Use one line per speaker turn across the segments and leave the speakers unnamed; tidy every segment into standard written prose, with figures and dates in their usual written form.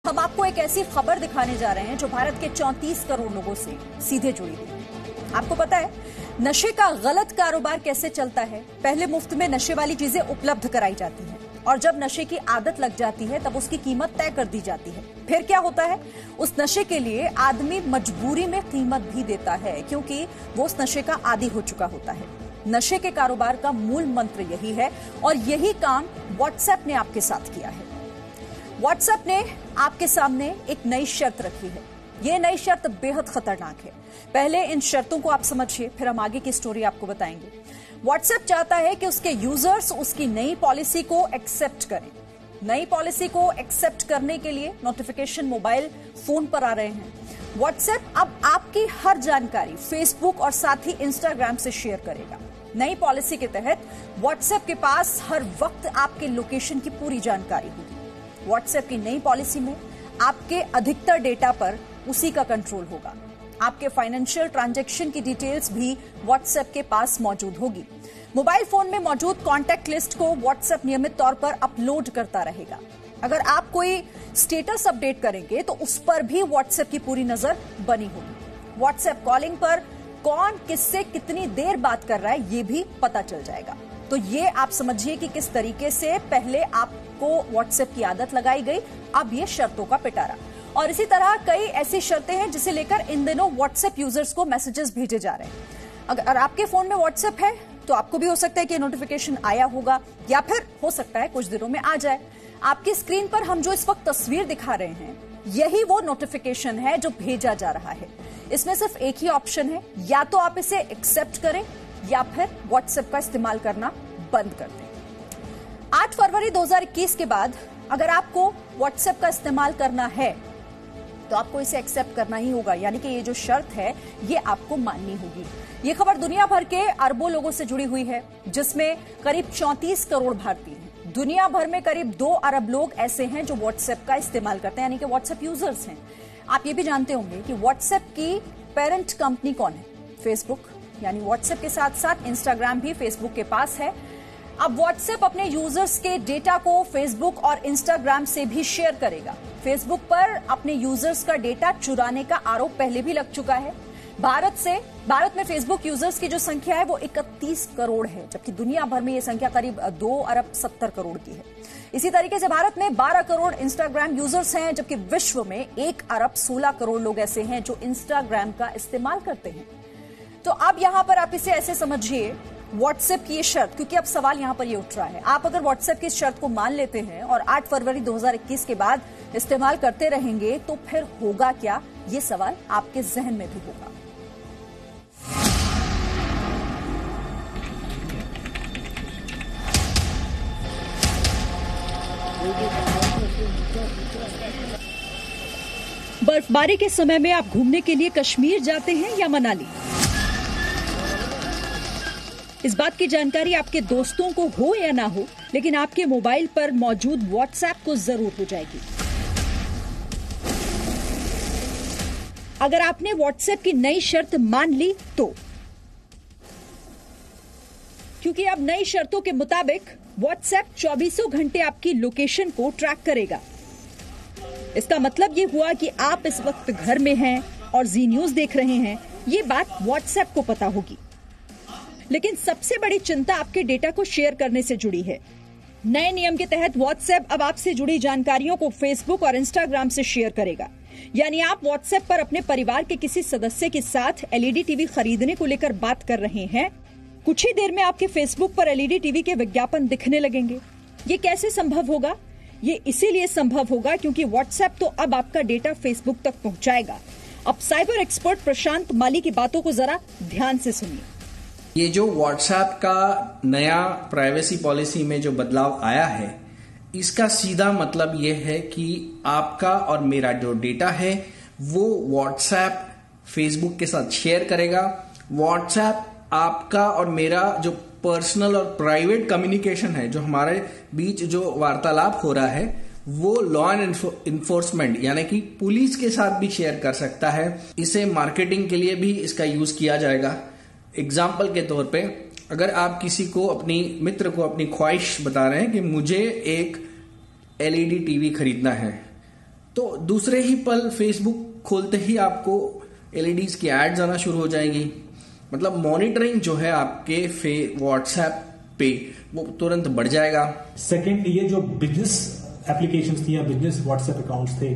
हम आपको एक ऐसी खबर दिखाने जा रहे हैं जो भारत के 34 करोड़ लोगों से सीधे जुड़ी हुई है। आपको पता है नशे का गलत कारोबार कैसे चलता है? पहले मुफ्त में नशे वाली चीजें उपलब्ध कराई जाती हैं और जब नशे की आदत लग जाती है तब उसकी कीमत तय कर दी जाती है। फिर क्या होता है? उस नशे के लिए आदमी मजबूरी में कीमत भी देता है क्योंकि वो उस नशे का आदी हो चुका होता है। नशे के कारोबार का मूल मंत्र यही है और यही काम व्हाट्सएप ने आपके साथ किया है। व्हाट्सएप ने आपके सामने एक नई शर्त रखी है। ये नई शर्त बेहद खतरनाक है। पहले इन शर्तों को आप समझिए, फिर हम आगे की स्टोरी आपको बताएंगे। व्हाट्सएप चाहता है कि उसके यूजर्स उसकी नई पॉलिसी को एक्सेप्ट करें। नई पॉलिसी को एक्सेप्ट करने के लिए नोटिफिकेशन मोबाइल फोन पर आ रहे हैं। व्हाट्सएप अब आपकी हर जानकारी फेसबुक और साथ ही इंस्टाग्राम से शेयर करेगा। नई पॉलिसी के तहत व्हाट्सएप के पास हर वक्त आपके लोकेशन की पूरी जानकारी होगी। व्हाट्सएप की नई पॉलिसी में आपके अधिकतर डेटा पर उसी का कंट्रोल होगा। आपके फाइनेंशियल ट्रांजैक्शन की डिटेल्स भी व्हाट्सएप के पास मौजूद होगी। मोबाइल फोन में मौजूद कॉन्टैक्ट लिस्ट को व्हाट्सएप नियमित तौर पर अपलोड करता रहेगा। अगर आप कोई स्टेटस अपडेट करेंगे तो उस पर भी व्हाट्सएप की पूरी नजर बनी होगी। व्हाट्सएप कॉलिंग पर कौन किससे कितनी देर बात कर रहा है ये भी पता चल जाएगा। तो ये आप समझिए कि किस तरीके से पहले आपको व्हाट्सएप की आदत लगाई गई, अब ये शर्तों का पिटारा। और इसी तरह कई ऐसी शर्तें हैं जिसे लेकर इन दिनों व्हाट्सएप यूजर्स को मैसेजेस भेजे जा रहे हैं। अगर आपके फोन में व्हाट्सएप है तो आपको भी हो सकता है कि नोटिफिकेशन आया होगा या फिर हो सकता है कुछ दिनों में आ जाए। आपकी स्क्रीन पर हम जो इस वक्त तस्वीर दिखा रहे हैं यही वो नोटिफिकेशन है जो भेजा जा रहा है। इसमें सिर्फ एक ही ऑप्शन है, या तो आप इसे एक्सेप्ट करें या फिर व्हाट्सएप का इस्तेमाल करना बंद कर दें। 8 फरवरी 2021 के बाद अगर आपको व्हाट्सएप का इस्तेमाल करना है तो आपको इसे एक्सेप्ट करना ही होगा, यानी कि ये जो शर्त है ये आपको माननी होगी। ये खबर दुनिया भर के अरबों लोगों से जुड़ी हुई है जिसमें करीब 34 करोड़ भारतीय हैं। दुनिया भर में करीब 2 अरब लोग ऐसे हैं जो व्हाट्सएप का इस्तेमाल करते हैं, यानी कि व्हाट्सएप यूजर्स हैं। आप ये भी जानते होंगे कि व्हाट्सएप की पेरेंट कंपनी कौन है? फेसबुक। यानी व्हाट्सएप के साथ साथ इंस्टाग्राम भी फेसबुक के पास है। अब व्हाट्सएप अपने यूजर्स के डेटा को फेसबुक और इंस्टाग्राम से भी शेयर करेगा। फेसबुक पर अपने यूजर्स का डेटा चुराने का आरोप पहले भी लग चुका है। भारत में फेसबुक यूजर्स की जो संख्या है वो 31 करोड़ है, जबकि दुनिया भर में ये संख्या करीब 2 अरब 70 करोड़ की है। इसी तरीके से भारत में 12 करोड़ इंस्टाग्राम यूजर्स हैं, जबकि विश्व में 1 अरब 16 करोड़ लोग ऐसे हैं जो इंस्टाग्राम का इस्तेमाल करते हैं। तो अब यहां पर आप इसे ऐसे समझिए, व्हाट्सएप की ये शर्त, क्योंकि अब सवाल यहां पर ये उठ रहा है, आप अगर व्हाट्सएप की इस शर्त को मान लेते हैं और 8 फरवरी 2021 के बाद इस्तेमाल करते रहेंगे तो फिर होगा क्या? ये सवाल आपके जहन में भी होगा। बर्फबारी के समय में आप घूमने के लिए कश्मीर जाते हैं या मनाली? इस बात की जानकारी आपके दोस्तों को हो या ना हो, लेकिन आपके मोबाइल पर मौजूद व्हाट्सएप को जरूर हो जाएगी। अगर आपने व्हाट्सएप की नई शर्त मान ली तो, क्योंकि अब नई शर्तों के मुताबिक व्हाट्सएप 24 घंटे आपकी लोकेशन को ट्रैक करेगा। इसका मतलब ये हुआ कि आप इस वक्त घर में हैं और जी न्यूज देख रहे हैं, ये बात व्हाट्सएप को पता होगी। लेकिन सबसे बड़ी चिंता आपके डेटा को शेयर करने से जुड़ी है। नए नियम के तहत व्हाट्सएप अब आपसे जुड़ी जानकारियों को फेसबुक और इंस्टाग्राम से शेयर करेगा। यानी आप व्हाट्सएप पर अपने परिवार के किसी सदस्य के साथ एलईडी टीवी खरीदने को लेकर बात कर रहे हैं, कुछ ही देर में आपके फेसबुक पर एलईडी टीवी के विज्ञापन दिखने लगेंगे। ये कैसे संभव होगा? ये इसीलिए संभव होगा क्योंकि व्हाट्सएप तो अब आपका डेटा फेसबुक तक पहुंचाएगा। अब साइबर एक्सपर्ट प्रशांत माली की बातों को जरा ध्यान से सुनिए।
ये जो व्हाट्सएप का नया प्राइवेसी पॉलिसी में जो बदलाव आया है, इसका सीधा मतलब ये है कि आपका और मेरा जो डेटा है वो व्हाट्सएप फेसबुक के साथ शेयर करेगा। व्हाट्सएप आपका और मेरा जो पर्सनल और प्राइवेट कम्युनिकेशन है, जो हमारे बीच जो वार्तालाप हो रहा है, वो लॉ एंड इन्फोर्समेंट यानी कि पुलिस के साथ भी शेयर कर सकता है। इसे मार्केटिंग के लिए भी इसका यूज किया जाएगा। एग्जाम्पल के तौर पे, अगर आप किसी को, अपनी मित्र को अपनी ख्वाहिश बता रहे हैं कि मुझे एक एलईडी टीवी खरीदना है, तो दूसरे ही पल फेसबुक खोलते ही आपको एलईडीज की एड्स आना शुरू हो जाएंगी। मतलब मॉनिटरिंग जो है आपके व्हाट्सएप पे वो तुरंत बढ़ जाएगा।
सेकंड, ये जो बिजनेस एप्लीकेशंस थी या बिजनेस व्हाट्सएप अकाउंट्स थे,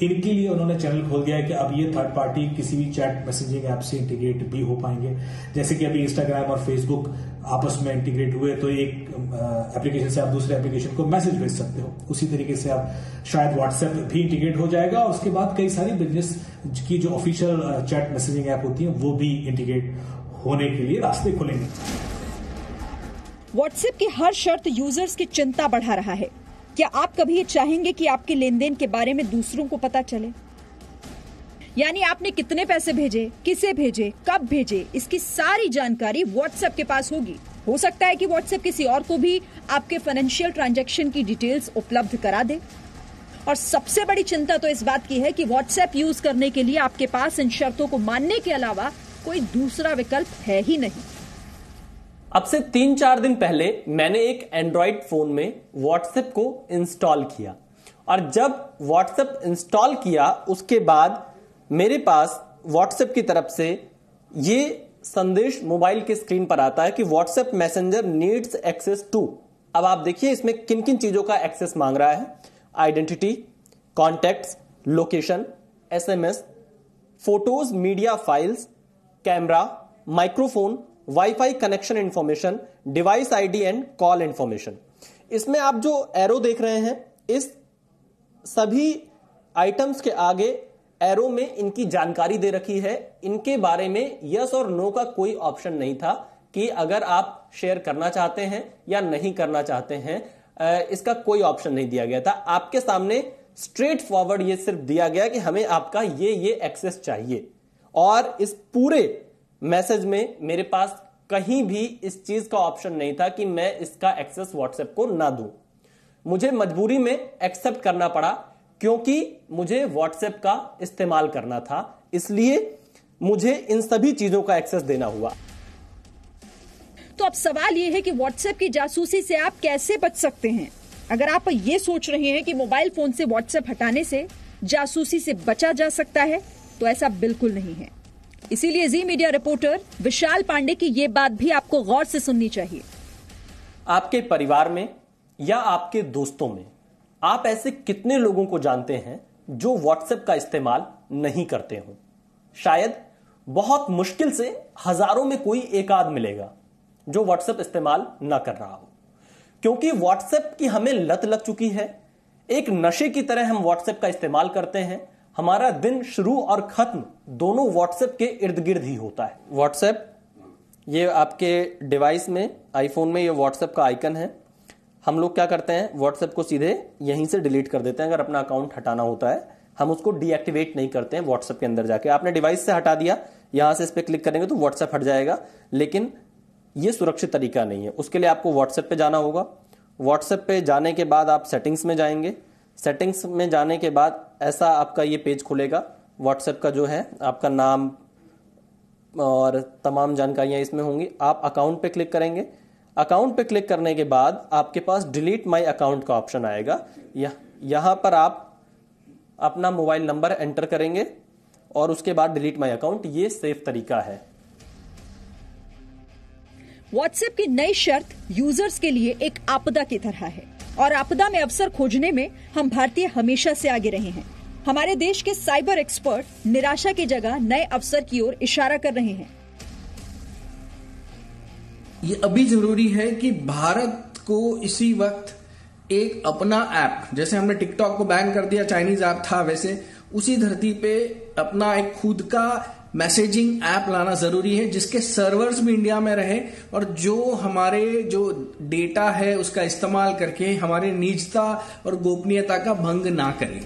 इनके लिए उन्होंने चैनल खोल दिया है कि अब ये थर्ड पार्टी किसी भी चैट मैसेजिंग ऐप से इंटीग्रेट भी हो पाएंगे। जैसे कि अभी इंस्टाग्राम और फेसबुक आपस में इंटीग्रेट हुए तो एक एप्लीकेशन से आप दूसरे एप्लीकेशन को मैसेज भेज सकते हो, उसी तरीके से आप शायद व्हाट्सएप भी इंटीग्रेट हो जाएगा। और उसके बाद कई सारी बिजनेस की जो ऑफिशियल चैट मैसेजिंग ऐप होती है वो भी इंटीग्रेट होने के लिए रास्ते खुलेंगे।
व्हाट्सएप की हर शर्त यूजर्स की चिंता बढ़ा रहा है। क्या आप कभी चाहेंगे कि आपके लेन देन के बारे में दूसरों को पता चले? यानी आपने कितने पैसे भेजे, किसे भेजे, कब भेजे, इसकी सारी जानकारी व्हाट्सएप के पास होगी। हो सकता है कि व्हाट्सएप किसी और को भी आपके फाइनेंशियल ट्रांजैक्शन की डिटेल्स उपलब्ध करा दे। और सबसे बड़ी चिंता तो इस बात की है कि व्हाट्सएप यूज करने के लिए आपके पास इन शर्तों को मानने के अलावा कोई दूसरा विकल्प है ही नहीं।
अब से 3-4 दिन पहले मैंने एक एंड्रॉइड फोन में व्हाट्सएप को इंस्टॉल किया, और जब व्हाट्सएप इंस्टॉल किया उसके बाद मेरे पास व्हाट्सएप की तरफ से ये संदेश मोबाइल के स्क्रीन पर आता है कि WhatsApp messenger needs access to. अब आप देखिए इसमें किन किन चीजों का एक्सेस मांग रहा है। Identity, contacts, location, SMS, photos, media files, camera, microphone, wifi connection information, device ID and call information. इसमें आप जो एरो देख रहे हैं, इस सभी आइटम्स के आगे एरो में इनकी जानकारी दे रखी है। इनके बारे में यस और नो का कोई ऑप्शन नहीं था कि अगर आप शेयर करना चाहते हैं या नहीं करना चाहते हैं, इसका कोई ऑप्शन नहीं दिया गया था। आपके सामने स्ट्रेट फॉरवर्ड ये सिर्फ दिया गया कि हमें आपका ये एक्सेस चाहिए, और इस पूरे मैसेज में मेरे पास कहीं भी इस चीज का ऑप्शन नहीं था कि मैं इसका एक्सेस व्हाट्सएप को ना दूं। मुझे मजबूरी में एक्सेप्ट करना पड़ा क्योंकि मुझे व्हाट्सएप का इस्तेमाल करना था, इसलिए मुझे इन सभी चीजों का एक्सेस देना हुआ।
तो अब सवाल यह है कि व्हाट्सएप की जासूसी से आप कैसे बच सकते हैं? अगर आप ये सोच रहे हैं कि मोबाइल फोन से व्हाट्सएप हटाने से जासूसी से बचा जा सकता है, तो ऐसा बिल्कुल नहीं है। इसीलिए जी मीडिया रिपोर्टर विशाल पांडे की यह बात भी आपको गौर से सुननी चाहिए।
आपके परिवार में या आपके दोस्तों में आप ऐसे कितने लोगों को जानते हैं जो व्हाट्सएप का इस्तेमाल नहीं करते हो? शायद बहुत मुश्किल से हजारों में कोई एक आध मिलेगा जो व्हाट्सएप इस्तेमाल ना कर रहा हो, क्योंकि व्हाट्सएप की हमें लत लग चुकी है। एक नशे की तरह हम व्हाट्सएप का इस्तेमाल करते हैं। हमारा दिन शुरू और खत्म दोनों व्हाट्सएप के इर्द गिर्द ही होता है। व्हाट्सएप, ये आपके डिवाइस में, आईफोन में ये व्हाट्सएप का आइकन है। हम लोग क्या करते हैं, व्हाट्सएप को सीधे यहीं से डिलीट कर देते हैं। अगर अपना अकाउंट हटाना होता है, हम उसको डीएक्टिवेट नहीं करते हैं व्हाट्सएप के अंदर जाके। आपने डिवाइस से हटा दिया, यहां से इस पर क्लिक करेंगे तो व्हाट्सएप हट जाएगा, लेकिन ये सुरक्षित तरीका नहीं है। उसके लिए आपको व्हाट्सएप पे जाना होगा। व्हाट्सएप पे जाने के बाद आप सेटिंग्स में जाएंगे। सेटिंग्स में जाने के बाद ऐसा आपका ये पेज खुलेगा। व्हाट्सएप का जो है आपका नाम और तमाम जानकारियां इसमें होंगी। आप अकाउंट पे क्लिक करेंगे। अकाउंट पे क्लिक करने के बाद आपके पास डिलीट माय अकाउंट का ऑप्शन आएगा। यहां पर आप अपना मोबाइल नंबर एंटर करेंगे और उसके बाद डिलीट माय अकाउंट। ये सेफ तरीका है।
व्हाट्सएप की नई शर्त यूजर्स के लिए एक आपदा की तरह है, और आपदा में अवसर खोजने में हम भारतीय हमेशा से आगे रहे हैं। हमारे देश के साइबर एक्सपर्ट निराशा की जगह नए अवसर की ओर इशारा कर रहे हैं।
ये अभी जरूरी है कि भारत को इसी वक्त एक अपना ऐप, जैसे हमने टिकटॉक को बैन कर दिया, चाइनीज ऐप था, वैसे उसी धरती पे अपना एक खुद का मैसेजिंग ऐप लाना जरूरी है, जिसके सर्वर्स भी इंडिया में रहे और जो हमारे जो डेटा है उसका इस्तेमाल करके हमारे निजता और गोपनीयता का भंग ना करे।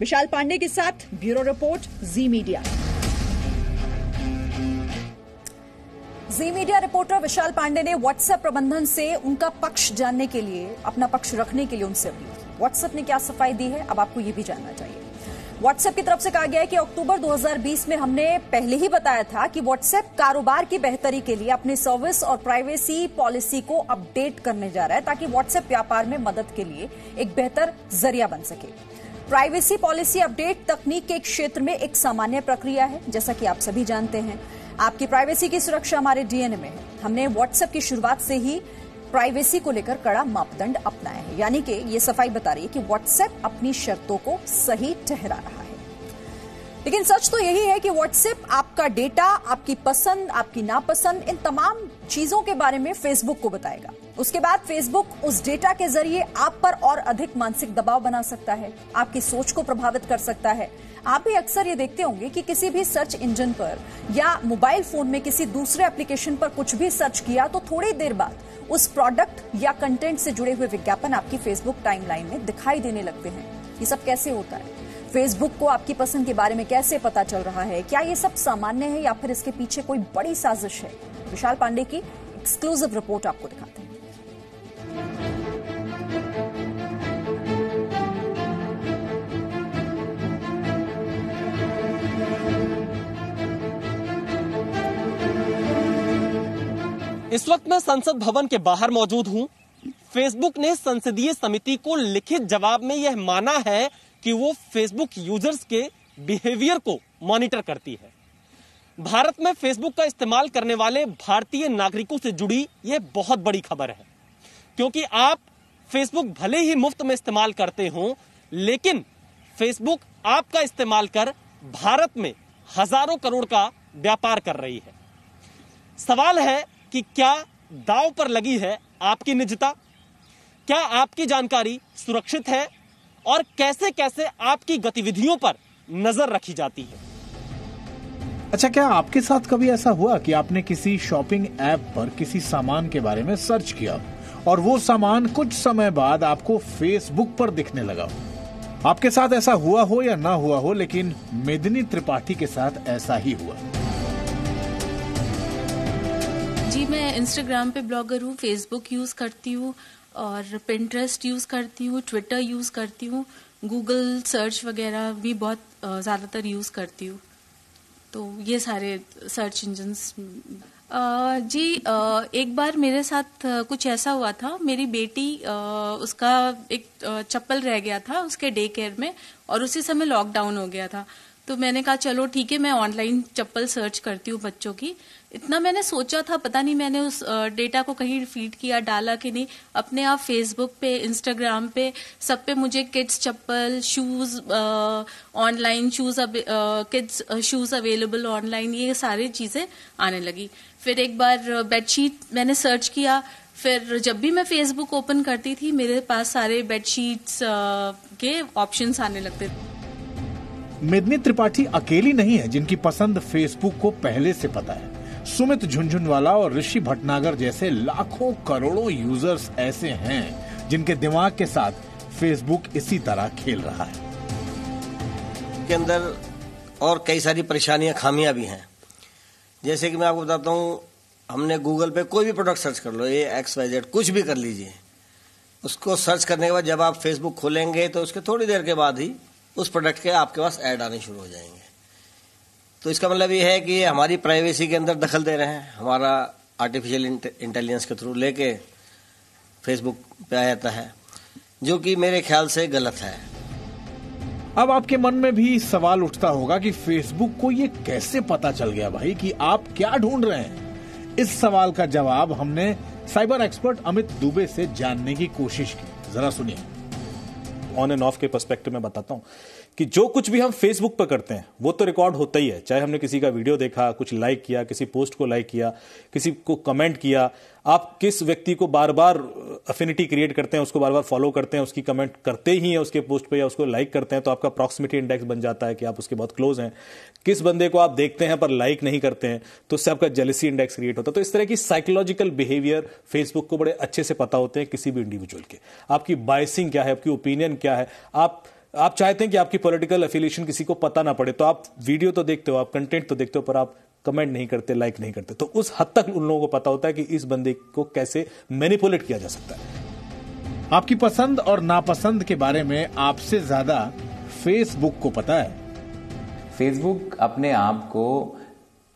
विशाल पांडे के साथ ब्यूरो रिपोर्ट, जी मीडिया। जी मीडिया रिपोर्टर विशाल पांडे ने व्हाट्सएप प्रबंधन से उनका पक्ष जानने के लिए, अपना पक्ष रखने के लिए उनसे अपील की। व्हाट्सएप ने क्या सफाई दी है, अब आपको ये भी जानना चाहिए। व्हाट्सएप की तरफ से कहा गया है कि अक्टूबर 2020 में हमने पहले ही बताया था कि व्हाट्सएप कारोबार की बेहतरी के लिए अपनी सर्विस और प्राइवेसी पॉलिसी को अपडेट करने जा रहा है, ताकि व्हाट्सएप व्यापार में मदद के लिए एक बेहतर जरिया बन सके। प्राइवेसी पॉलिसी अपडेट तकनीक के क्षेत्र में एक सामान्य प्रक्रिया है। जैसा कि आप सभी जानते हैं, आपकी प्राइवेसी की सुरक्षा हमारे डीएनए में है। हमने व्हाट्सएप की शुरुआत से ही प्राइवेसी को लेकर कड़ा मापदंड अपनाया है, यानी कि ये सफाई बता रही है कि व्हाट्सएप अपनी शर्तों को सही ठहरा रहा है। लेकिन सच तो यही है कि व्हाट्सएप आपका डेटा, आपकी पसंद, आपकी नापसंद, इन तमाम चीजों के बारे में फेसबुक को बताएगा। उसके बाद फेसबुक उस डेटा के जरिए आप पर और अधिक मानसिक दबाव बना सकता है, आपकी सोच को प्रभावित कर सकता है। आप भी अक्सर ये देखते होंगे कि किसी भी सर्च इंजन पर या मोबाइल फोन में किसी दूसरे एप्लीकेशन पर कुछ भी सर्च किया तो थोड़ी देर बाद उस प्रोडक्ट या कंटेंट से जुड़े हुए विज्ञापन आपकी फेसबुक टाइमलाइन में दिखाई देने लगते हैं। ये सब कैसे होता है? फेसबुक को आपकी पसंद के बारे में कैसे पता चल रहा है? क्या ये सब सामान्य है या फिर इसके पीछे कोई बड़ी साजिश है? विशाल पांडे की एक्सक्लूसिव रिपोर्ट आपको दिखाते हैं।
इस वक्त मैं संसद भवन के बाहर मौजूद हूं। फेसबुक ने संसदीय समिति को लिखित जवाब में यह माना है कि वो फेसबुक यूजर्स के बिहेवियर को मॉनिटर करती है। भारत में फेसबुक का इस्तेमाल करने वाले भारतीय नागरिकों से जुड़ी यह बहुत बड़ी खबर है, क्योंकि आप फेसबुक भले ही मुफ्त में इस्तेमाल करते हो, लेकिन फेसबुक आपका इस्तेमाल कर भारत में हजारों करोड़ का व्यापार कर रही है। सवाल है कि क्या दांव पर लगी है आपकी निजता? क्या आपकी जानकारी सुरक्षित है? और कैसे कैसे आपकी गतिविधियों पर नजर रखी जाती है?
अच्छा, क्या आपके साथ कभी ऐसा हुआ कि आपने किसी शॉपिंग ऐप पर किसी सामान के बारे में सर्च किया और वो सामान कुछ समय बाद आपको फेसबुक पर दिखने लगा? आपके साथ ऐसा हुआ हो या ना हुआ हो, लेकिन मेदिनी त्रिपाठी के साथ ऐसा ही हुआ।
जी, मैं इंस्टाग्राम पे ब्लॉगर हूँ, फेसबुक यूज करती हूँ और पिंटरेस्ट यूज करती हूँ, ट्विटर यूज करती हूँ, गूगल सर्च वगैरह भी बहुत ज्यादातर यूज करती हूँ। तो ये सारे सर्च इंजन्स। जी, एक बार मेरे साथ कुछ ऐसा हुआ था। मेरी बेटी उसका एक चप्पल रह गया था उसके डे केयर में और उसी समय लॉकडाउन हो गया था। तो मैंने कहा चलो ठीक है, मैं ऑनलाइन चप्पल सर्च करती हूँ बच्चों की। इतना मैंने सोचा था, पता नहीं मैंने उस डेटा को कहीं फीड किया, डाला कि नहीं। अपने आप फेसबुक पे, इंस्टाग्राम पे, सब पे मुझे kids chappal, shoes online, kids shoes available online, ये सारी चीजें आने लगी। फिर एक बार बेडशीट मैंने सर्च किया। फिर जब भी मैं फेसबुक ओपन करती थी, मेरे पास सारे बेडशीट्स के ऑप्शंस आने लगते थे।
मेदिनी त्रिपाठी अकेली नहीं है जिनकी पसंद फेसबुक को पहले से पता है। सुमित झुनझुनवाला और ऋषि भटनागर जैसे लाखों करोड़ों यूजर्स ऐसे हैं जिनके दिमाग के साथ फेसबुक इसी तरह खेल रहा है।
के अंदर और कई सारी परेशानियां, खामियां भी हैं। जैसे कि मैं आपको बताता हूं, हमने गूगल पे कोई भी प्रोडक्ट सर्च कर लो, ये XYZ कुछ भी कर लीजिए, उसको सर्च करने के बाद जब आप फेसबुक खोलेंगे तो उसके थोड़ी देर के बाद ही उस प्रोडक्ट के आपके पास ऐड आने शुरू हो जाएंगे। तो इसका मतलब ये है कि हमारी प्राइवेसी के अंदर दखल दे रहे हैं। हमारा आर्टिफिशियल इंटेलिजेंस के थ्रू लेके फेसबुक पे आ जाता है, जो कि मेरे ख्याल से गलत है।
अब आपके मन में भी सवाल उठता होगा कि फेसबुक को ये कैसे पता चल गया भाई कि आप क्या ढूंढ रहे हैं? इस सवाल का जवाब हमने साइबर एक्सपर्ट अमित दुबे से जानने की कोशिश की। जरा सुनिए।
ऑन एंड ऑफ के पर्सपेक्टिव में बताता हूं कि जो कुछ भी हम फेसबुक पर करते हैं वो तो रिकॉर्ड होता ही है। चाहे हमने किसी का वीडियो देखा, कुछ लाइक किया, किसी पोस्ट को लाइक किया, किसी को कमेंट किया, आप किस व्यक्ति को बार बार अफिनिटी क्रिएट करते हैं, उसको बार बार फॉलो करते हैं, उसकी कमेंट करते ही हैं उसके पोस्ट पे या उसको लाइक करते हैं, तो आपका प्रॉक्सिमिटी इंडेक्स बन जाता है कि आप उसके बहुत क्लोज हैं। किस बंदे को आप देखते हैं पर लाइक नहीं करते हैं तो उससे आपका जेलसी इंडेक्स क्रिएट होता है। तो इस तरह की साइकोलॉजिकल बिहेवियर फेसबुक को बड़े अच्छे से पता होते हैं किसी भी इंडिविजुअल के। आपकी बायसिंग क्या है, आपकी ओपिनियन क्या है, आप चाहते हैं कि आपकी पॉलिटिकल एफिलिएशन किसी को पता ना पड़े, तो आप वीडियो तो देखते हो, आप कंटेंट तो देखते हो, पर आप कमेंट नहीं करते, लाइक नहीं करते। तो उस हद तक उन लोगों को पता होता है कि इस बंदे को कैसे मैनिपुलेट किया जा सकता है।
आपकी पसंद और नापसंद के बारे में आपसे ज्यादा फेसबुक को पता है।
फेसबुक अपने आप को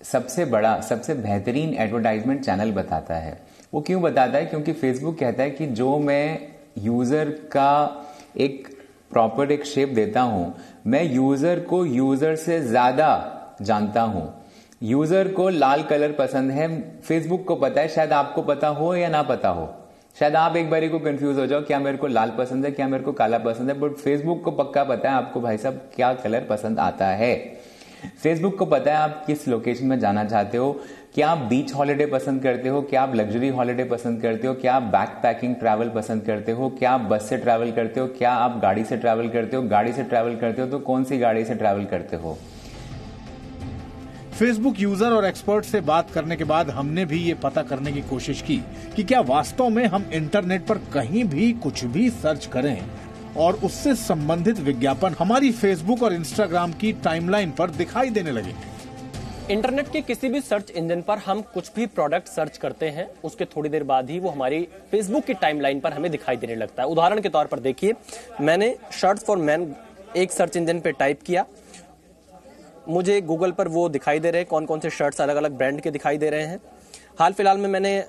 सबसे बड़ा, सबसे बेहतरीन एडवर्टाइजमेंट चैनल बताता है। वो क्यों बताता है? क्योंकि फेसबुक कहता है कि जो मैं यूजर का एक प्रॉपर एक शेप देता हूं, मैं यूजर को यूजर से ज्यादा जानता हूं। यूजर को लाल कलर पसंद है, फेसबुक को पता है, शायद आपको पता हो या ना पता हो, शायद आप एक बारी को कंफ्यूज हो जाओ क्या मेरे को लाल पसंद है, क्या मेरे को काला पसंद है, बट फेसबुक को पक्का पता है आपको भाई साहब क्या कलर पसंद आता है। फेसबुक को पता है आप किस लोकेशन में जाना चाहते हो, क्या आप बीच हॉलिडे पसंद करते हो, क्या आप लग्जरी हॉलिडे पसंद करते हो, क्या आप बैक पैकिंग ट्रैवल पसंद करते हो, क्या आप बस से ट्रैवल करते हो, क्या आप गाड़ी से ट्रैवल करते हो, गाड़ी से ट्रैवल करते हो तो कौन सी गाड़ी से ट्रैवल करते हो।
फेसबुक यूजर और एक्सपर्ट से बात करने के बाद हमने भी ये पता करने की कोशिश की कि क्या वास्तव में हम इंटरनेट पर कहीं भी कुछ भी सर्च करें और उससे संबंधित विज्ञापन हमारी फेसबुक और इंस्टाग्राम की टाइमलाइन पर दिखाई देने लगे।
इंटरनेट के किसी भी सर्च इंजन पर हम कुछ भी प्रोडक्ट सर्च करते हैं, उसके थोड़ी देर बाद ही वो हमारी फेसबुक की टाइमलाइन पर हमें दिखाई देने लगता है। उदाहरण के तौर पर देखिए, मैंने शर्ट्स फॉर मैन एक सर्च इंजन पे टाइप किया, मुझे गूगल पर वो दिखाई दे रहे हैं, कौन कौन से शर्ट्स अलग अलग ब्रांड के दिखाई दे रहे हैं। हाल फिलहाल में मैंने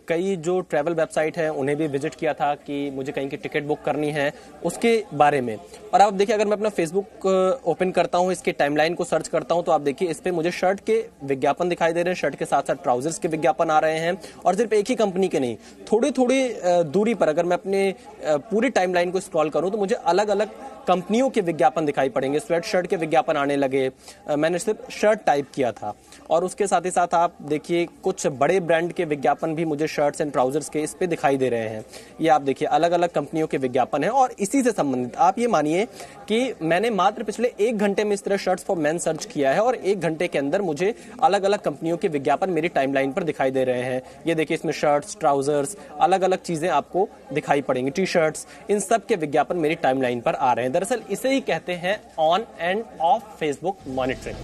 कई जो ट्रैवल वेबसाइट हैं उन्हें भी विजिट किया था कि मुझे कहीं की टिकट बुक करनी है उसके बारे में। और आप देखिए, अगर मैं अपना फेसबुक ओपन करता हूं, इसके टाइमलाइन को सर्च करता हूं, तो आप देखिए इस पे मुझे शर्ट के विज्ञापन दिखाई दे रहे हैं, शर्ट के साथ साथ ट्राउजर्स के विज्ञापन आ रहे हैं। और सिर्फ एक ही कंपनी के नहीं, थोड़ी थोड़ी दूरी पर अगर मैं अपने पूरी टाइमलाइन को स्क्रॉल करूं तो मुझे अलग अलग कंपनियों के विज्ञापन दिखाई पड़ेंगे। स्वेट शर्ट के विज्ञापन आने लगे, मैंने सिर्फ शर्ट टाइप किया था। और उसके साथ ही साथ आप देखिए कुछ बड़े ब्रांड के विज्ञापन भी मुझे शर्ट्स एंड ट्राउजर्स के इस पे दिखाई दे रहे हैं। ये आप देखिए अलग अलग कंपनियों के विज्ञापन हैं। और इसी से संबंधित आप ये मानिए कि मैंने मात्र पिछले 1 घंटे में इस तरह शर्ट्स फॉर मेन सर्च किया है और 1 घंटे के अंदर मुझे अलग अलग कंपनियों के विज्ञापन मेरी टाइमलाइन पर दिखाई दे रहे हैं। ये देखिए इसमें शर्ट्स, ट्राउजर्स, अलग अलग चीजें आपको दिखाई पड़ेंगी, टी शर्ट्स, इन सब के विज्ञापन मेरी टाइमलाइन पर आ रहे हैं। दरअसल इसे ही कहते हैं on end of Facebook monitoring.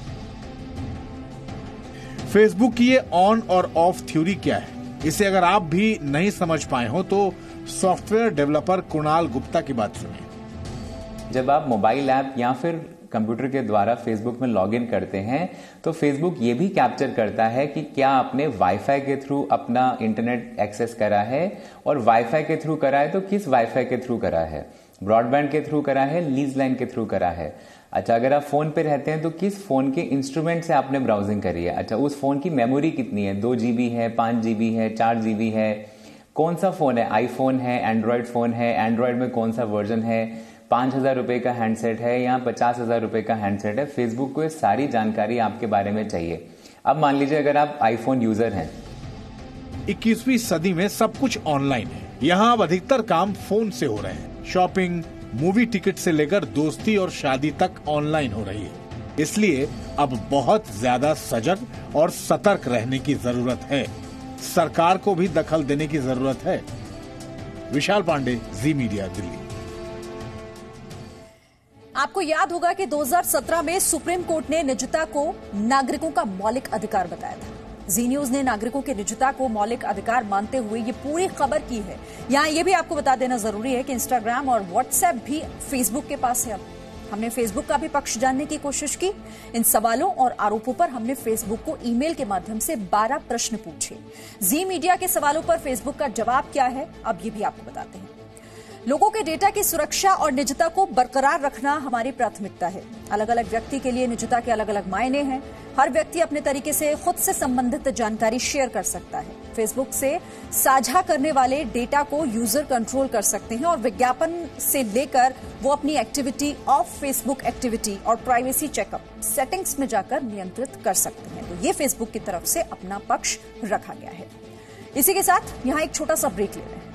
Facebook की ये ऑन और ऑफ थ्योरी क्या है, इसे अगर आप भी नहीं समझ पाए हो तो सॉफ्टवेयर डेवलपर कुणाल गुप्ता की बात सुनिए।
जब आप मोबाइल ऐप या फिर कंप्यूटर के द्वारा फेसबुक में लॉगिन करते हैं तो फेसबुक ये भी कैप्चर करता है कि क्या आपने वाईफाई के थ्रू अपना इंटरनेट एक्सेस करा है, और वाईफाई के थ्रू करा है तो किस वाईफाई के थ्रू करा है, ब्रॉडबैंड के थ्रू करा है, लीज लाइन के थ्रू करा है। अच्छा, अगर आप फोन पे रहते हैं तो किस फोन के इंस्ट्रूमेंट से आपने ब्राउजिंग करी है। अच्छा, उस फोन की मेमोरी कितनी है, 2 GB है, 5 GB है, 4 GB है, कौन सा फोन है, आईफोन है, एंड्रॉयड फोन है, एंड्रॉयड में कौन सा वर्जन है, 5,000 रुपए का हैंडसेट है या 50,000 रुपए का हैंडसेट है। फेसबुक को ये सारी जानकारी आपके बारे में चाहिए। अब मान लीजिए अगर आप आईफोन यूजर हैं,
21वीं सदी में सब कुछ ऑनलाइन है। यहाँ अब अधिकतर काम फोन से हो रहे हैं। शॉपिंग, मूवी टिकट से लेकर दोस्ती और शादी तक ऑनलाइन हो रही है। इसलिए अब बहुत ज्यादा सजग और सतर्क रहने की जरूरत है। सरकार को भी दखल देने की जरूरत है। विशाल पांडे, जी मीडिया, दिल्ली।
आपको याद होगा कि 2017 में सुप्रीम कोर्ट ने निजता को नागरिकों का मौलिक अधिकार बताया था। जी न्यूज ने नागरिकों की निजता को मौलिक अधिकार मानते हुए ये पूरी खबर की है। यहां ये भी आपको बता देना जरूरी है कि इंस्टाग्राम और व्हाट्सएप भी फेसबुक के पास है। अब हमने फेसबुक का भी पक्ष जानने की कोशिश की। इन सवालों और आरोपों पर हमने फेसबुक को ईमेल के माध्यम से 12 प्रश्न पूछे। जी मीडिया के सवालों पर फेसबुक का जवाब क्या है, अब ये भी आपको बताते हैं। लोगों के डेटा की सुरक्षा और निजता को बरकरार रखना हमारी प्राथमिकता है। अलग अलग व्यक्ति के लिए निजता के अलग अलग मायने हैं। हर व्यक्ति अपने तरीके से खुद से संबंधित जानकारी शेयर कर सकता है। फेसबुक से साझा करने वाले डेटा को यूजर कंट्रोल कर सकते हैं और विज्ञापन से लेकर वो अपनी एक्टिविटी, ऑफ फेसबुक एक्टिविटी और प्राइवेसी चेकअप सेटिंग्स में जाकर नियंत्रित कर सकते हैं। तो ये फेसबुक की तरफ से अपना पक्ष रखा गया है। इसी के साथ यहां एक छोटा सा ब्रेक ले रहे हैं।